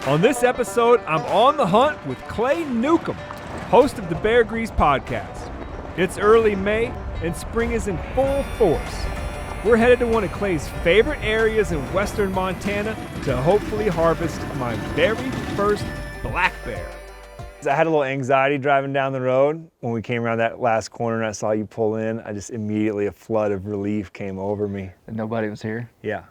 On this episode, I'm on the hunt with Clay Newcomb, host of the Bear Grease podcast. It's early May, and spring is in full force. We're headed to one of Clay's favorite areas in western Montana to hopefully harvest my very first black bear. I had a little anxiety driving down the road. When we came around that last corner and I saw you pull in, I just immediately, a flood of relief came over me. And nobody was here? Yeah.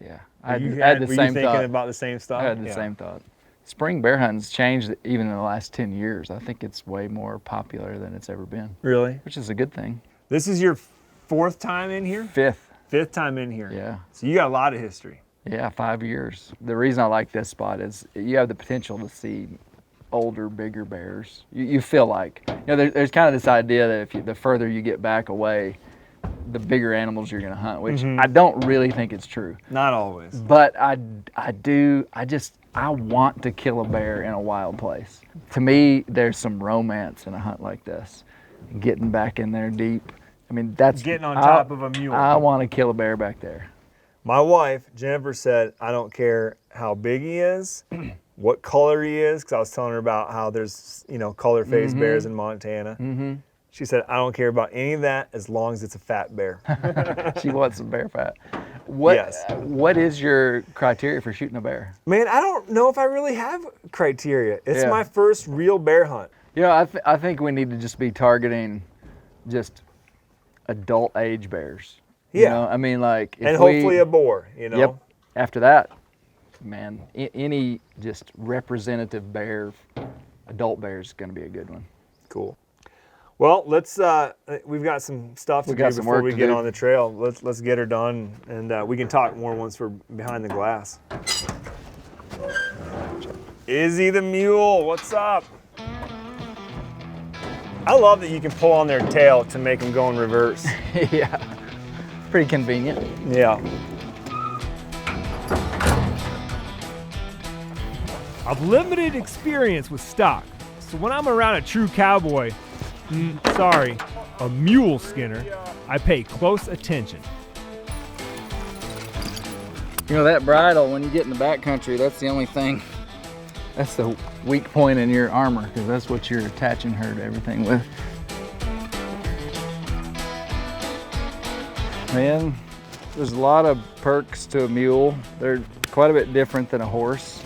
Yeah. I had the same thought. Were you thinking about the same stuff? I had the same thought. Spring bear hunting's changed even in the last 10 years. I think it's way more popular than it's ever been. Really? Which is a good thing. This is your fourth time in here? Fifth. Fifth time in here. Yeah. So you got a lot of history. Yeah, 5 years. The reason I like this spot is you have the potential to see older, bigger bears. You feel like, there's kind of this idea that the further you get back away, the bigger animals you're gonna hunt, which I don't really think it's true. Not always. But I want to kill a bear in a wild place. To me, there's some romance in a hunt like this. Getting back in there deep. I mean, that's getting on top of a mule. I want to kill a bear back there. My wife, Jennifer, said, I don't care how big he is, what color he is, because I was telling her about how there's, color-faced bears in Montana. She said, I don't care about any of that as long as it's a fat bear. She wants some bear fat. Yes. What is your criteria for shooting a bear? Man, I don't know if I really have criteria. It's my first real bear hunt. I think we need to just be targeting just adult age bears. Yeah. I mean, like... And hopefully a boar, Yep. After that, man, any just representative bear, adult bear is going to be a good one. Cool. Well, let's. We've got some stuff to do before we get on the trail. Let's get her done, and we can talk more once we're behind the glass. Izzy the mule, what's up? I love that you can pull on their tail to make them go in reverse. Yeah, pretty convenient. Yeah. I've limited experience with stock, so when I'm around a true cowboy, a mule skinner, I pay close attention. That bridle, when you get in the backcountry, that's the only thing, that's the weak point in your armor, because that's what you're attaching her to everything with. Man, there's a lot of perks to a mule. They're quite a bit different than a horse.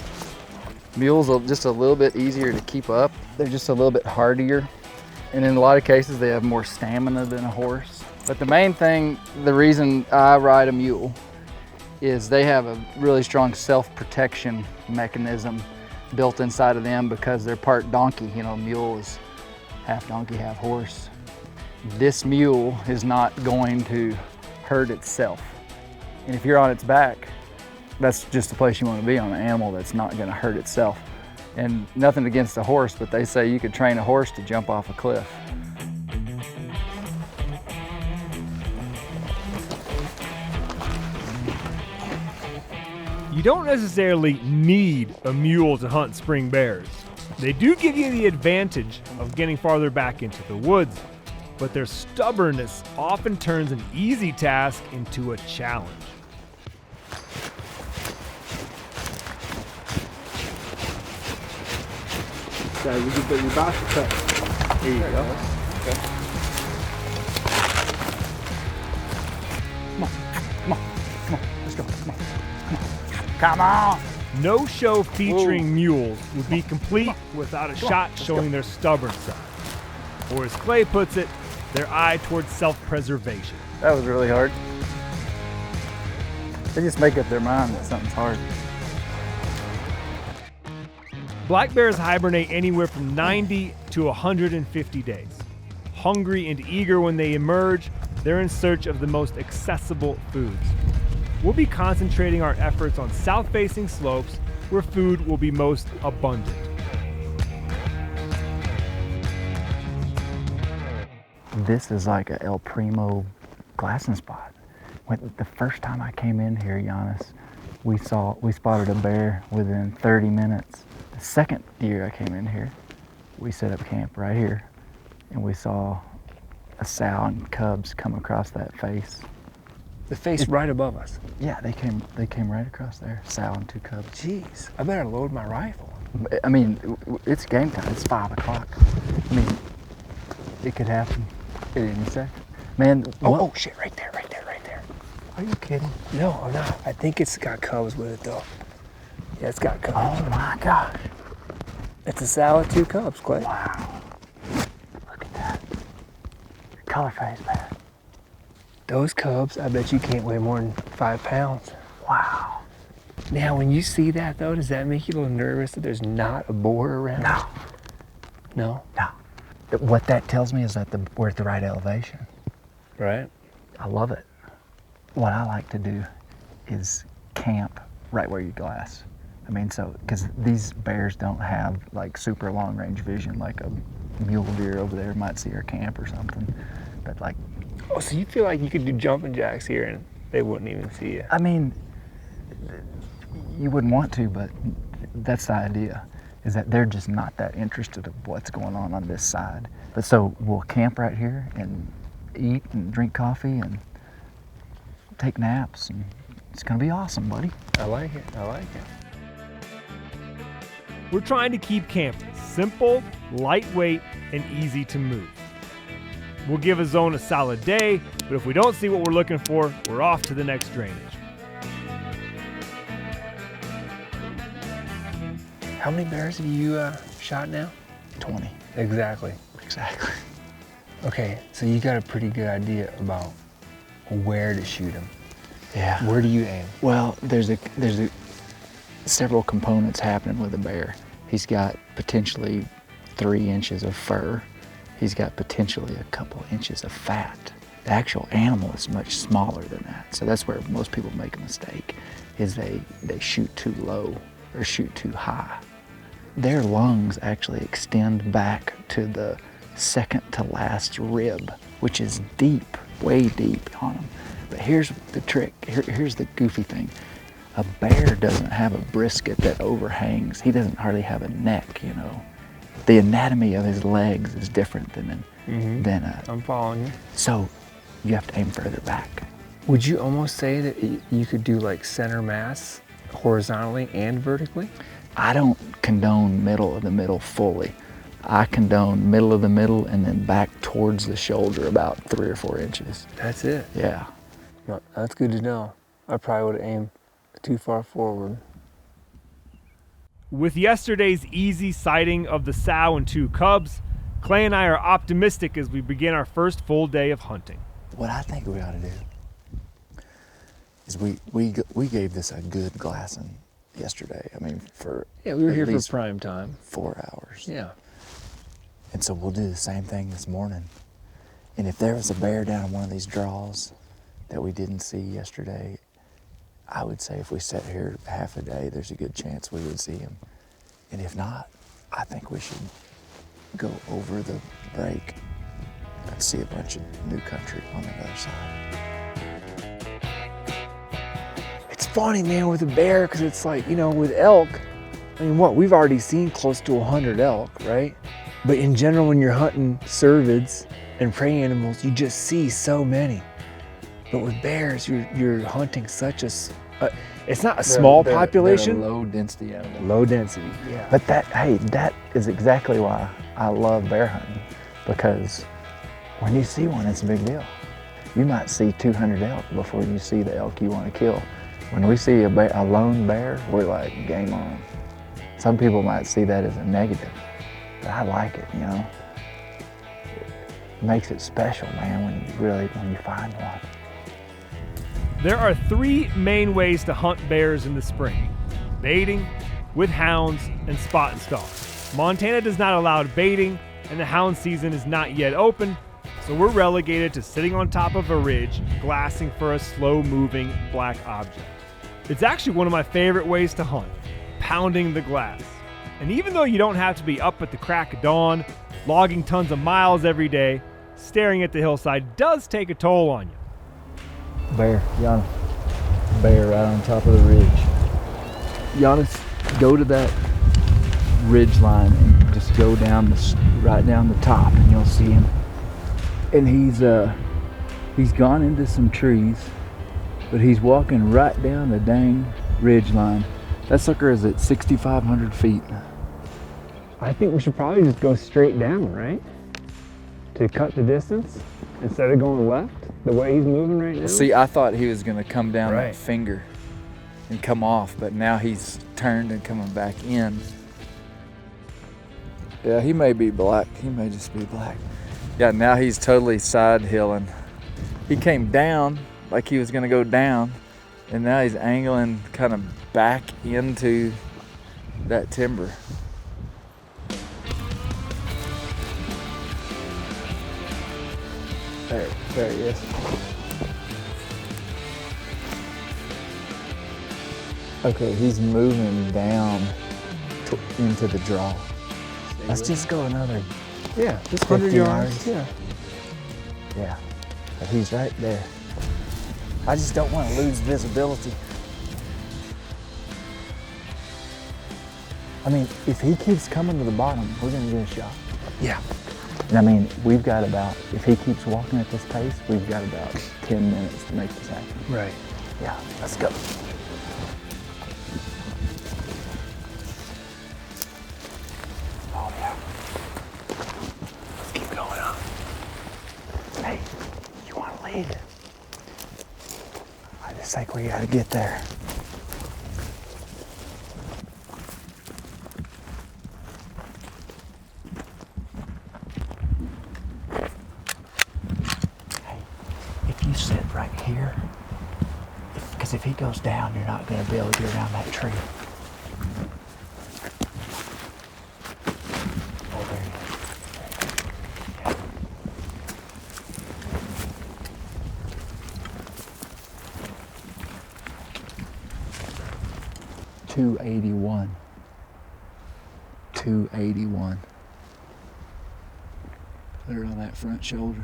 Mules are just a little bit easier to keep up. They're just a little bit hardier. And in a lot of cases, they have more stamina than a horse. But the main thing, the reason I ride a mule is they have a really strong self-protection mechanism built inside of them because they're part donkey. Mule is half donkey, half horse. This mule is not going to hurt itself. And if you're on its back, that's just the place you want to be, on an animal that's not going to hurt itself. And nothing against a horse, but they say you could train a horse to jump off a cliff. You don't necessarily need a mule to hunt spring bears. They do give you the advantage of getting farther back into the woods, but their stubbornness often turns an easy task into a challenge. So you're about to cut. There you go. Okay. Come on. Let's go. Come on. No show featuring mules would be complete without a shot showing their stubborn side. Or as Clay puts it, their eye towards self-preservation. That was really hard. They just make up their mind that something's hard. Black bears hibernate anywhere from 90 to 150 days. Hungry and eager when they emerge, they're in search of the most accessible foods. We'll be concentrating our efforts on south-facing slopes where food will be most abundant. This is like a El Primo glassing spot. The first time I came in here, Janis, we spotted a bear within 30 minutes. The second year I came in here, we set up camp right here, and we saw a sow and cubs come across that face. The face right above us. Yeah, they came right across there. Sow and 2 cubs. Jeez, I better load my rifle. I mean, it's game time. It's 5 o'clock. I mean, it could happen at any second. Man, Oh shit, right there. Are you kidding? No, I'm not. I think it's got cubs with it though. Yeah, it's got cubs. Oh my gosh. It's a sow with 2 cubs, Clay. Wow. Look at that. Color phase, man. Those cubs, I bet you can't weigh more than 5 pounds. Wow. Now, when you see that though, does that make you a little nervous that there's not a boar around? No. No? No. What that tells me is that we're at the right elevation. Right? I love it. What I like to do is camp right where you glass. I mean, so, because these bears don't have like super long range vision like a mule deer over there might see our camp or something. But like, Oh, so you feel like you could do jumping jacks here and they wouldn't even see you? I mean, you wouldn't want to, but that's the idea, is that they're just not that interested in what's going on this side. But so we'll camp right here and eat and drink coffee and take naps, and it's gonna be awesome, buddy. I like it. We're trying to keep camp simple, lightweight, and easy to move. We'll give a zone a solid day, but if we don't see what we're looking for, we're off to the next drainage. How many bears have you shot now? 20. Exactly. Okay, so you got a pretty good idea about where to shoot them. Yeah. Where do you aim? Well, there's several components happening with a bear. He's got potentially 3 inches of fur. He's got potentially a couple inches of fat. The actual animal is much smaller than that. So that's where most people make a mistake, is they shoot too low or shoot too high. Their lungs actually extend back to the second to last rib, which is deep, way deep on them. But here's the trick, here's the goofy thing. A bear doesn't have a brisket that overhangs. He doesn't hardly have a neck, you know. The anatomy of his legs is different than I'm following you. so you have to aim further back. Would you almost say that you could do like center mass horizontally and vertically? I don't condone middle of the middle fully. I condone middle of the middle and then back towards the shoulder about 3 or 4 inches. That's it. Yeah. No, that's good to know. I probably would have aimed too far forward. With yesterday's easy sighting of the sow and 2 cubs, Clay and I are optimistic as we begin our first full day of hunting. What I think we ought to do is we gave this a good glassing yesterday. I mean, for Yeah, we were at here for least prime time. 4 hours. Yeah. And so we'll do the same thing this morning. And if there was a bear down in one of these draws that we didn't see yesterday, I would say if we sat here half a day, there's a good chance we would see him. And if not, I think we should go over the break and see a bunch of new country on the other side. It's funny, man, with a bear, because it's like, you know, with elk, I mean, we've already seen close to 100 elk, right? But in general, when you're hunting cervids and prey animals, you just see so many. But with bears, you're hunting such a, it's not a small population. They're a low density animal. Low density, yeah. But that is exactly why I love bear hunting, because when you see one, it's a big deal. You might see 200 elk before you see the elk you want to kill. When we see a lone bear, we're like, game on. Some people might see that as a negative, but I like it, you know. It makes it special, man, when you find one. There are 3 main ways to hunt bears in the spring: baiting, with hounds, and spot and stalk. Montana does not allow baiting, and the hound season is not yet open, so we're relegated to sitting on top of a ridge, glassing for a slow-moving black object. It's actually one of my favorite ways to hunt, pounding the glass. And even though you don't have to be up at the crack of dawn, logging tons of miles every day, staring at the hillside does take a toll on you. Bear, Janis. Bear right on top of the ridge. Janis, go to that ridge line and just go down right down the top, and you'll see him. And he's gone into some trees, but he's walking right down the dang ridge line. That sucker is at 6,500 feet. I think we should probably just go straight down, right? To cut the distance instead of going left the way he's moving right now. See, I thought he was gonna come down Right. that finger and come off, but now he's turned and coming back in. Yeah, he may be black. He may just be black. Yeah, now he's totally side hilling. He came down like he was gonna go down, and now he's angling kind of back into that timber. There he is. Okay, he's moving down into the draw. Let's just go another, Yeah, just 50 100 yards. yards. Yeah. yeah, but he's right there. I just don't want to lose visibility. I mean, if he keeps coming to the bottom, we're gonna get a shot. Yeah. And I mean, we've got about, if he keeps walking at this pace, we've got about 10 minutes to make this happen. Right. Yeah, let's go. Oh yeah. Let's keep going up. Hey, you want to lead? I just think we got to get there. If you sit right here, because if he goes down, you're not going to be able to get around that tree. Oh, there he is. Yeah. 281. 281. Put her on that front shoulder.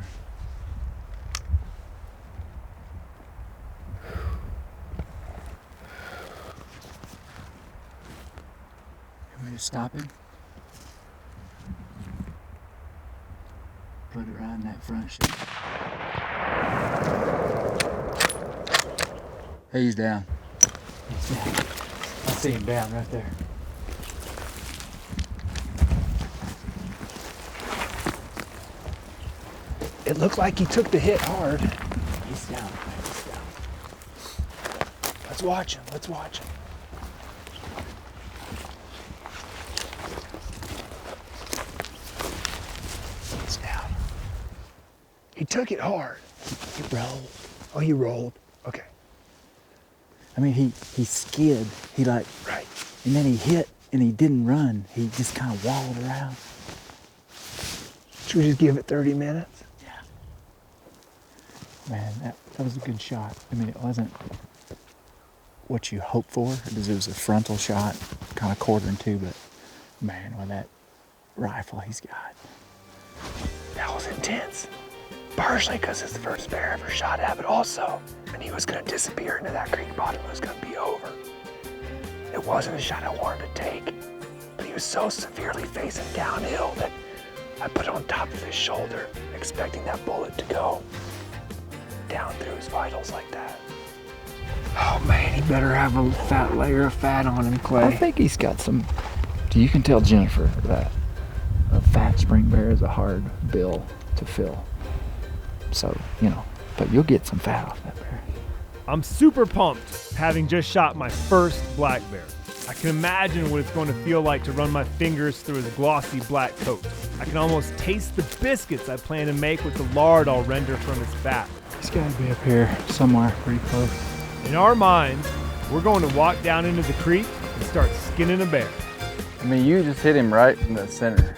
Stop him. Put it right in that front shoulder. Hey, he's down. He's down. I see him down right there. It looked like he took the hit hard. He's down. He's down. Let's watch him. Let's watch him. He's down. He took it hard. He rolled. Oh, he rolled. Okay. I mean, he skid. He like, Right. and then he hit and he didn't run. He just kind of wallowed around. Should we just give it 30 minutes? Yeah. Man, that was a good shot. I mean, it wasn't what you hope for. It was a frontal shot, kind of quartering too, but man, with that rifle he's got. That was intense. Partially because it's the first bear I ever shot at, but also, and he was going to disappear into that creek bottom. It was going to be over. It wasn't a shot I wanted to take, but he was so severely facing downhill that I put it on top of his shoulder, expecting that bullet to go down through his vitals like that. Oh man, he better have a fat layer of fat on him, Clay. I think he's got some. You can tell Jennifer that a fat spring bear is a hard bill to fill. So, you know, but you'll get some fat off that bear. I'm super pumped, having just shot my first black bear. I can imagine what it's going to feel like to run my fingers through his glossy black coat. I can almost taste the biscuits I plan to make with the lard I'll render from his fat. He's got to be up here somewhere pretty close. In our minds, we're going to walk down into the creek and start skinning a bear. I mean, you just hit him right in the center.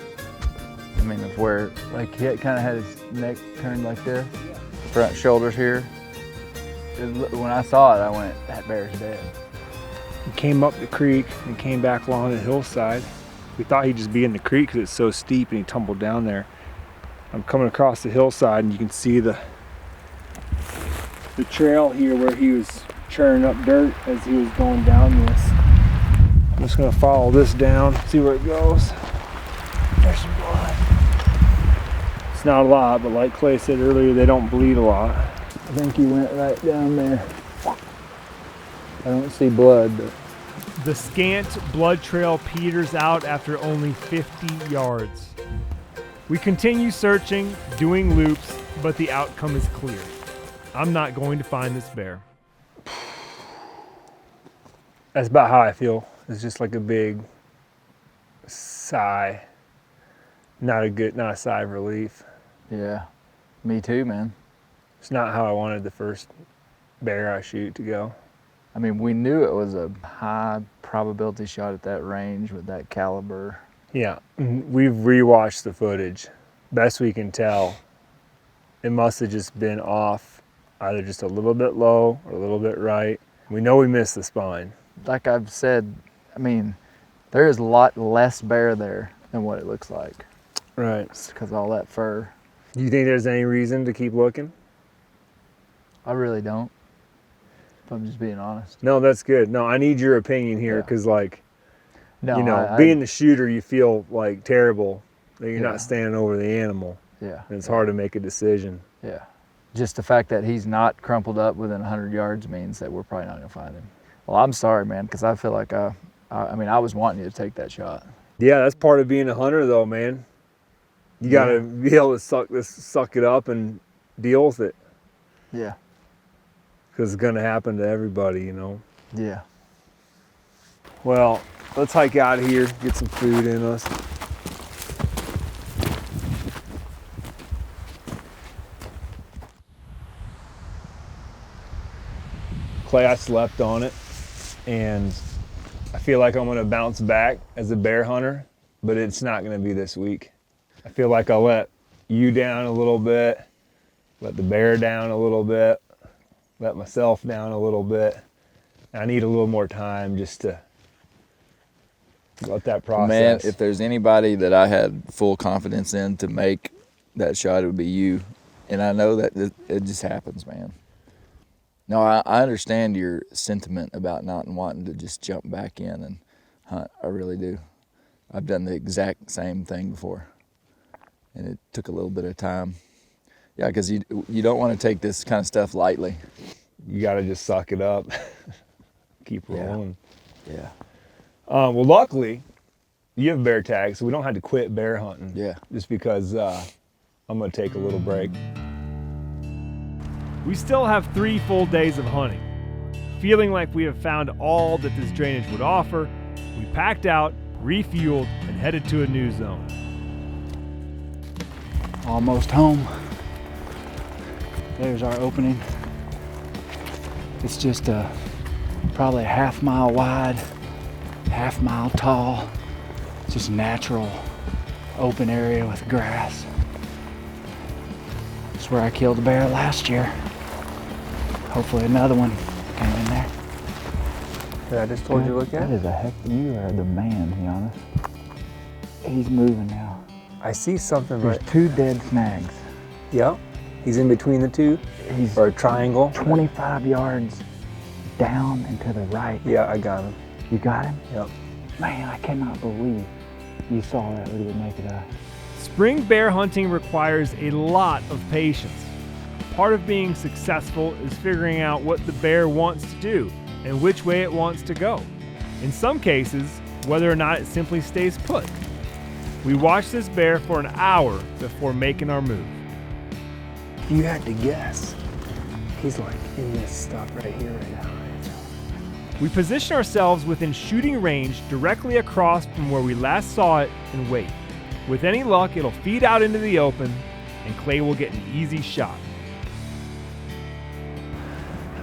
I mean, of where, like, he kind of had his neck turned like this, front shoulders here. When I saw it, I went, that bear's dead. He came up the creek and came back along the hillside. We thought he'd just be in the creek because it's so steep, and he tumbled down there. I'm coming across the hillside and you can see the trail here where he was churning up dirt as he was going down this. I'm just gonna follow this down, see where it goes. There's some blood. It's not a lot, but like Clay said earlier, they don't bleed a lot. I think he went right down there. I don't see blood, but The scant blood trail peters out after only 50 yards. We continue searching, doing loops, but the outcome is clear. I'm not going to find this bear. That's about how I feel. It's just like a big sigh. Not a sigh of relief. yeah, me too, man. It's not how I wanted the first bear I shoot to go. I mean, we knew it was a high probability shot at that range with that caliber. Yeah, we've rewatched the footage. Best we can tell, it must have just been off, either just a little bit low or a little bit right. We know we missed the spine. Like I've said, I mean, there is a lot less bear there than what it looks like. Right. It's because of all that fur. Do you think there's any reason to keep looking? I really don't, if I'm just being honest. No, that's good. No, I need your opinion here Yeah. because, like, No, you know, I- being the shooter, you feel like terrible that you're Yeah. not standing over the animal. yeah, And it's hard to make a decision. yeah. Just the fact that he's not crumpled up within 100 yards means that we're probably not gonna find him. Well, I'm sorry, man, because I feel like I mean, I was wanting you to take that shot. Yeah, that's part of being a hunter, though, man. You got to be able to suck it up and deal with it Yeah, because it's going to happen to everybody, you know. yeah. Well, let's hike out of here, get some food in us. Clay, I slept on it, and I feel like I'm gonna bounce back as a bear hunter, but it's not gonna be this week. I feel like I'll let you down a little bit, let the bear down a little bit, let myself down a little bit. I need a little more time just to let that process. Man, if there's anybody that I had full confidence in to make that shot, it would be you. And I know that it just happens, man. No, I understand your sentiment about not wanting to just jump back in and hunt. I really do. I've done the exact same thing before, and it took a little bit of time. Yeah, because you don't want to take this kind of stuff lightly. You got to just suck it up, keep rolling. Yeah. Well, luckily, you have bear tags, so we don't have to quit bear hunting. Yeah. Just because I'm going to take a little break. We still have 3 full days of hunting. Feeling like we have found all that this drainage would offer, we packed out, refueled, and headed to a new zone. Almost home. There's our opening. It's just probably a half-mile wide, half-mile tall, just natural open area with grass. It's where I killed a bear last year. Hopefully another one came in there. That I just told you to look That at? is a heck, you are the man, Janis. He's moving now. I see something There's right. 2 dead snags. Yep. He's in between the two, He's or a triangle. 25 yards down and to the right. Yeah, I got him. You got him? Yep. Man, I cannot believe you saw that with your naked eye. Spring bear hunting requires a lot of patience. Part of being successful is figuring out what the bear wants to do and which way it wants to go. In some cases, whether or not it simply stays put. We watched this bear for an hour before making our move. You had to guess. He's like in this stuff right here right now. We position ourselves within shooting range directly across from where we last saw it and wait. With any luck, it'll feed out into the open and Clay will get an easy shot.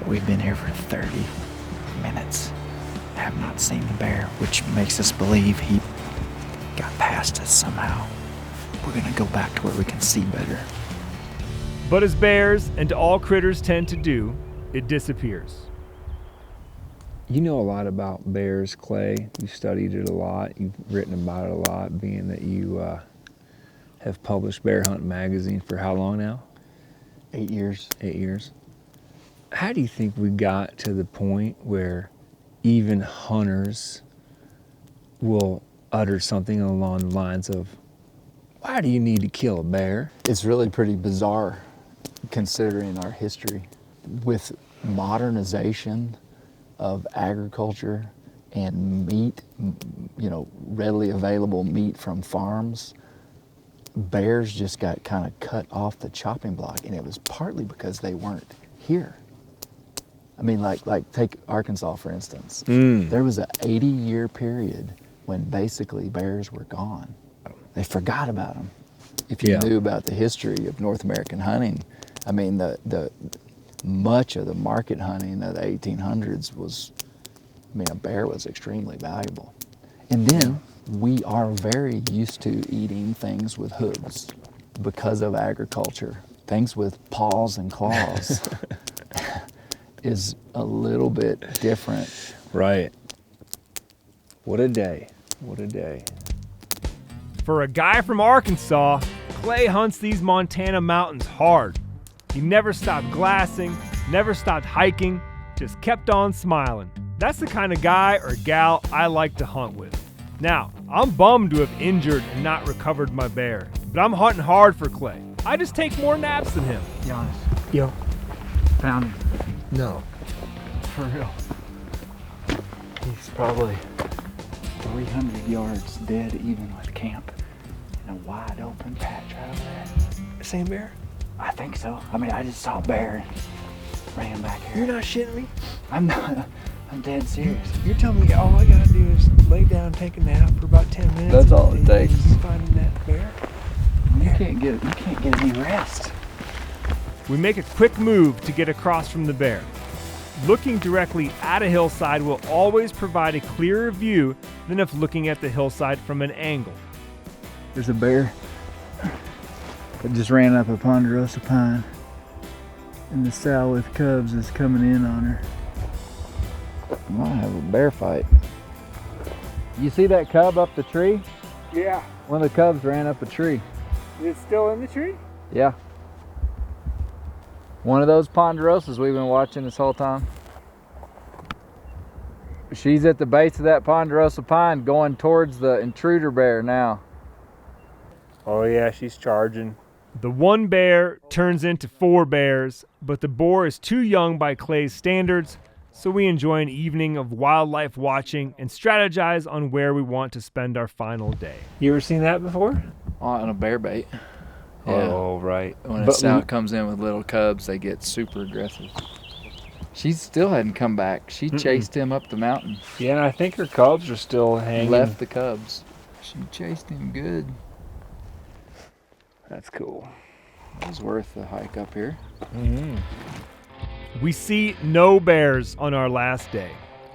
We've been here for 30 minutes. Have not seen the bear, which makes us believe he got past us somehow. We're gonna go back to where we can see better. But as bears and all critters tend to do, it disappears. You know a lot about bears, Clay. You've studied it a lot. You've written about it a lot, being that you have published Bear Hunt magazine for how long now? 8 years. 8 years. How do you think we got to the point where even hunters will utter something along the lines of, why do you need to kill a bear? It's really pretty bizarre considering our history. With modernization, of agriculture and meat, you know, readily available meat from farms, bears just got kind of cut off the chopping block, and it was partly because they weren't here. I mean, like take Arkansas, for instance. There was an 80-year period when basically bears were gone. They forgot about them. If you knew about the history of North American hunting, I mean, the much of the market hunting of the 1800s was, I mean, a bear was extremely valuable. And then we are very used to eating things with hooves because of agriculture. Things with paws and claws is a little bit different. Right. What a day. What a day. For a guy from Arkansas, Clay hunts these Montana mountains hard. He never stopped glassing, never stopped hiking, just kept on smiling. That's the kind of guy or gal I like to hunt with. Now, I'm bummed to have injured and not recovered my bear, but I'm hunting hard for Clay. I just take more naps than him. Janis, Yo. found him. No. For real. He's probably 300 yards dead even with camp in a wide open patch right over there. Same bear? I think so. I mean, I just saw a bear and ran back here. You're not shitting me? I'm not. I'm dead serious. You're telling me all I gotta do is lay down, take a nap for about 10 minutes. That's all it and takes. Just finding that bear. You can't get any rest. We make a quick move to get across from the bear. Looking directly at a hillside will always provide a clearer view than if looking at the hillside from an angle. There's a bear that just ran up a ponderosa pine, and the sow with cubs is coming in on her. I might have a bear fight. You see that cub up the tree? Yeah. One of the cubs ran up a tree. Is it still in the tree? Yeah. One of those ponderosas we've been watching this whole time. She's at the base of that ponderosa pine going towards the intruder bear now. Oh yeah, she's charging. The one bear turns into 4 bears, but the boar is too young by Clay's standards, so we enjoy an evening of wildlife watching and strategize on where we want to spend our final day. You ever seen that before? On a bear bait. Oh, right. When a sow comes in with little cubs, they get super aggressive. She still hadn't come back. She chased him up the mountain. Yeah, and I think her cubs are still hanging. Left the cubs. She chased him good. That's cool. It was worth the hike up here. We see no bears on our last day,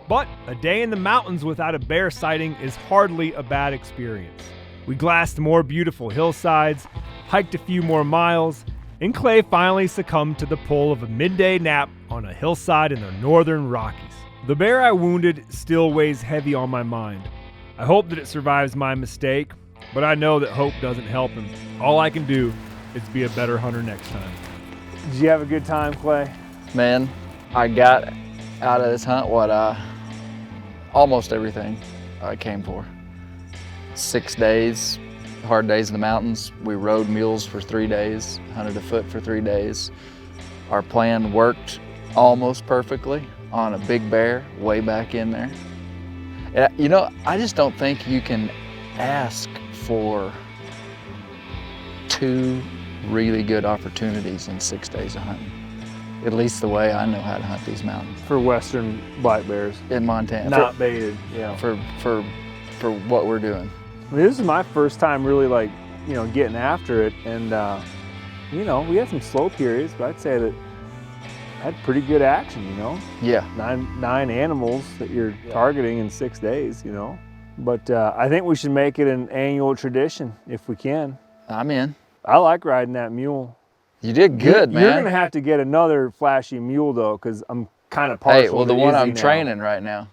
but a day in the mountains without a bear sighting is hardly a bad experience. We glassed more beautiful hillsides, hiked a few more miles, and Clay finally succumbed to the pull of a midday nap on a hillside in the northern Rockies. The bear I wounded still weighs heavy on my mind. I hope that it survives my mistake, but I know that hope doesn't help him. All I can do is be a better hunter next time. Did you have a good time, Clay? Man, I got out of this hunt almost everything I came for. 6 days, hard days in the mountains. We rode mules for 3 days, hunted afoot for 3 days. Our plan worked almost perfectly on a big bear way back in there. And, you know, I just don't think you can ask for 2 really good opportunities in 6 days of hunting. At least the way I know how to hunt these mountains. For western black bears. In Montana. Not baited, yeah. For what we're doing. I mean, this is my first time really getting after it. And, we had some slow periods, but I'd say that I had pretty good action, Yeah. Nine animals that you're targeting in 6 days, But I think we should make it an annual tradition if we can. I'm in. I like riding that mule. You did good, man. You're gonna have to get another flashy mule though, because I'm kind of partial. Hey, well, the one I'm training right now.